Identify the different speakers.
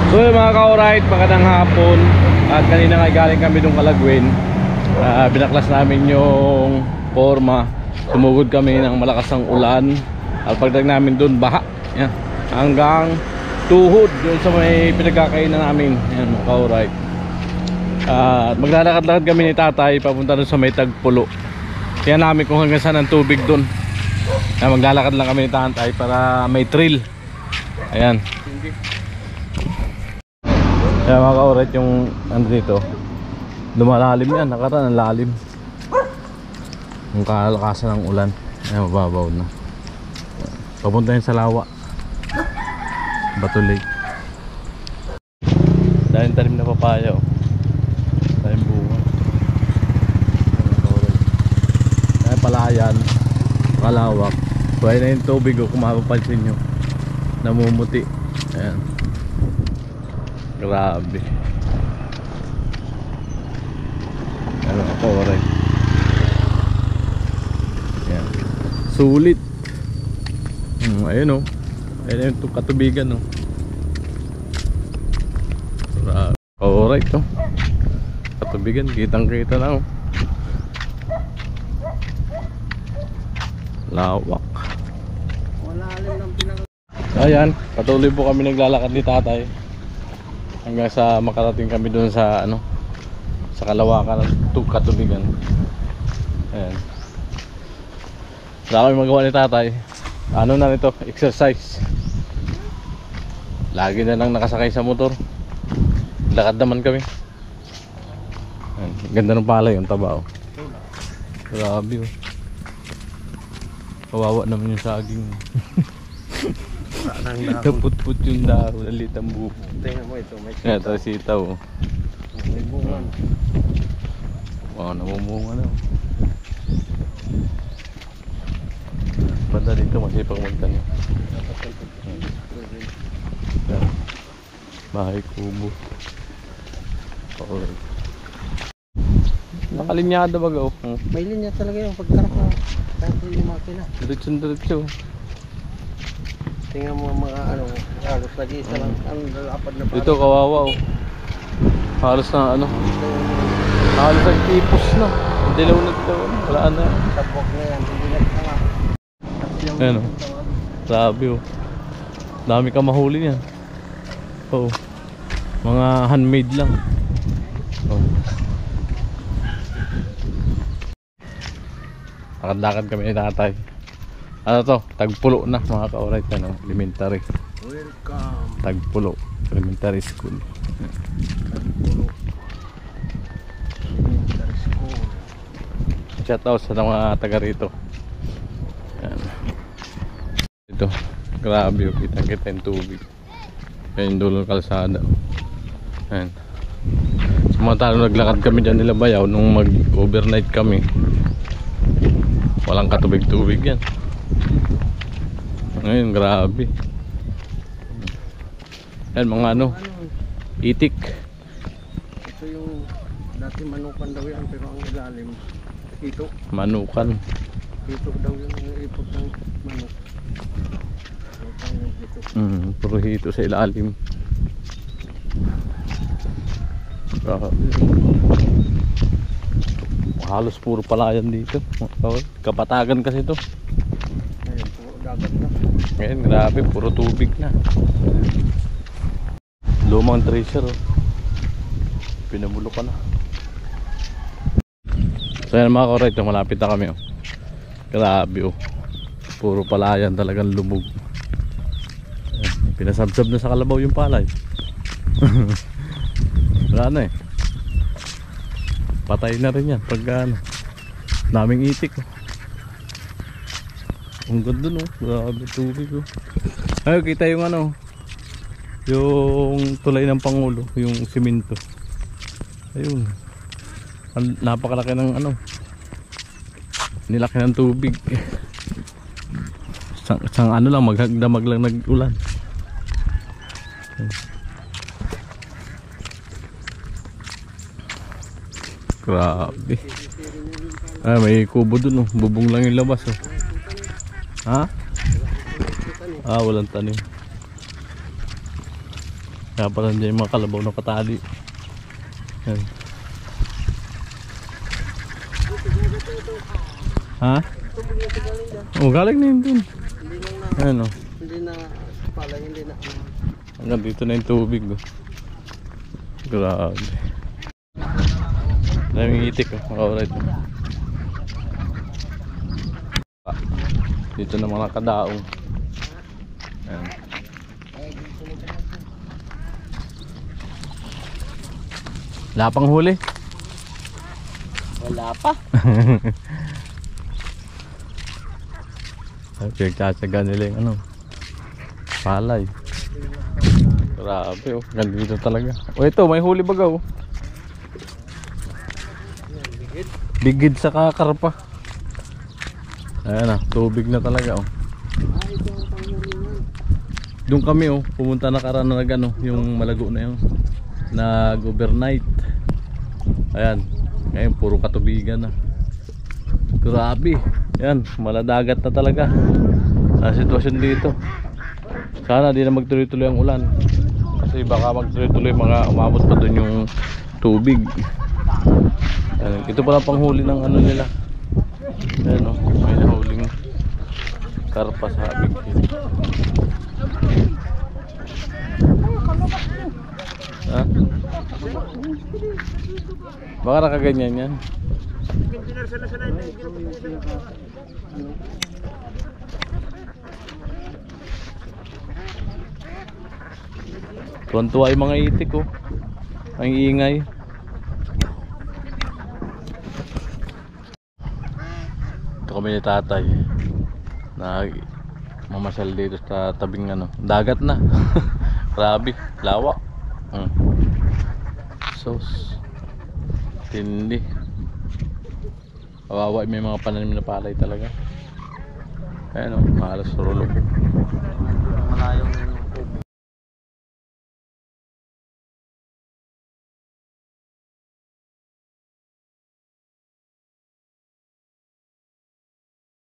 Speaker 1: So yung mga ka-alright, magandang hapon. At kanina nga galing kami nung Calaguen. Binaklas namin yung forma. Sumugod kami ng malakas ng ulan. At pagdating namin dun, baha. Yan. Hanggang tuhod doon sa may pinagkakainan namin. Yan mga ka-alright. At maglalakad-lakad kami ni tatay papunta doon sa may Tagpulo. Kaya namin kung hanggang saan ang tubig doon. Maglalakad lang kami ni tatay para may trail. Ayan. Kaya mga ka-alright, yung ano dito, lumalalim yan, nakaraan ang lalim. Yung kalakasan ng ulan. Ayan, mababaw na. Papunta yun sa Lawa, Bato Lake. Dahil talim na papaya, oh. Dahil bunga. Dahil palayan, kalawak. So ayun na yung tubig, oh, kung mapapansin nyo, namumuti. Ayan. Grabe. Ano ako, alright. Ayan. Sulit. Ayun, oh. Ayun yung katubigan, oh. Grabe. Alright, oh. Katubigan, kitang-kita na, oh. Lawak. Ayan, patuloy po kami naglalakad ni tatay hanggang sa makarating kami doon sa ano, sa kalawakan ng katubigan. Ayan. Wala kami magawa ni tatay. Ano na nito? Exercise. Lagi na lang nakasakay sa motor. Lakad naman kami. Ayan. Ganda ng palay, yung taba, oh. Grabe, oh. Kawawa naman yung saging. Naput-put yung dahon, alit ang buko.
Speaker 2: Tingnan mo ito, may sitaw.
Speaker 1: Ito sitaw, oh.
Speaker 2: May bunga.
Speaker 1: Wow, namumunga na. Banda dito, masipag magtanim. Bahay kubo. Okay. Nakalinyada baga, oh.
Speaker 2: May linya talaga yung pagkarap na kahit yung makina.
Speaker 1: Diretso.
Speaker 2: Tingnan mo mga ano, halos lagi isa lang ang lalapad na
Speaker 1: dito kawawa, oh. Halos na ano, halos ang tipos na. Dilaw na dito, wala na.
Speaker 2: Sabok na yan, hindi na sama.
Speaker 1: Ayan, oh. Grabe, oh. Dami ka mahuli yan. Oh. Mga handmade lang. Oh. Lakad-lakad kami ni tatay. Ano to? Tagpulo na mga ka-alright, ano? Elementary.
Speaker 2: Welcome.
Speaker 1: Tagpulo Elementary School.
Speaker 2: Tagpulo Elementary School.
Speaker 1: Shout out sa mga taga rito. Ayan. Ito, grabe, kita-kita yung tubig. Ayan yung dulo ng kalsada. Ayan. Samantala naglakad kami dyan nila Bayaw nung mag-overnight kami. Walang katubig-tubig yan. Ngayon, grabe. Yan, mga ano, itik.
Speaker 2: Ito yung dati manukan daw yan, pero ang ilalim ito.
Speaker 1: Manukan.
Speaker 2: Ito daw yung ipot ng manok.
Speaker 1: Puro hito sa ilalim. Halos puro palayan dito. Kapatagan kasi ito.
Speaker 2: Ayun, puro dagat na.
Speaker 1: Ngayon, grabe, puro tubig na. Lumang treasure, oh. Pinabulo ka na. So yan mga ka-alright, malapit na kami, oh. Grabe, oh. Puro palayan, talagang lubog. Ayan, pinasabsab na sa kalabaw yung palay. Wala na, eh. Patay na rin yan pagka ano, daming itik, oh. Ang ganda, no? Grabe tubig, oh. Ay, kita yung ano, yung tulay ng Pangulo, yung simento. Ayun, napakalaki ng ano, nilaki ng tubig. Sang ano lang, maghagdamag lang nag-ulan. Grabe. Ah, may kubo dun, oh. Bubong lang yung labas, oh. Ha? Ah, walang tanim. Kaya pala dyan yung mga kalabaw na patali. Yan. Ha? Oh, galing na yun dun. Ayan, oh.
Speaker 2: Hindi na pala, hindi na.
Speaker 1: Hanggang dito na yung tubig, oh. Grabe. Daming itik, oh. Maka-alright, oh. Dito na mga kadaong. Ayan. Wala pang huli.
Speaker 2: Wala pa.
Speaker 1: Pinagtsatsaga nila yung ano, palay. Grabe, oh. Gandito talaga. Oh, ito, may huli baga, oh. Bigid sa kakarpa. Ayan na, tubig na talaga, oh. Doon kami, oh, pumunta na karana na ano, yung malago na yun, nag-overnight. Ayan, ngayon puro katubigan na. Grabe, yan, maladagat na talaga ang sitwasyon dito. Sana di na magtuloy-tuloy ang ulan, kasi baka magtuloy-tuloy mga umabot pa doon yung tubig. Ayan, ito pala panghuli ng ano nila. Ayan, oh, may nahuling karpa sa Big Hill. Ha? Baka nakaganyan yan. Tuwan-tuwa yung mga itik, oh. Ang iingay. Ito kami ni tatay na mamasyal dito sa tabing ano, dagat na. Grabe, lawak. Sos tindi. Kawawa, may mga pananim na palay talaga. Ayan, oh, mahalos rulo.
Speaker 2: Malayong